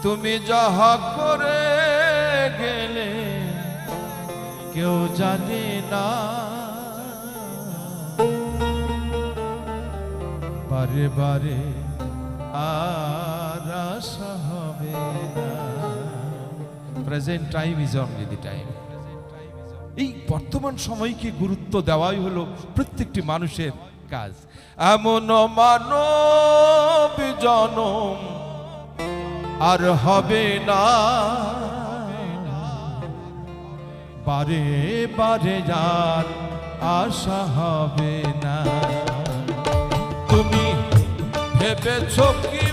তুমি যাহা করে গেলে কেউ জানে না, বারে বারে আর আশা হবে না। Present time is only the time. এই বর্তমান সময়কে গুরুত্ব দেওয়াই হলো প্রত্যেকটি মানুষের কাজ। এমন মানব জনম আর হবে না, বারে বারে আর আশা হবে না। তুমি ভেবেছো কি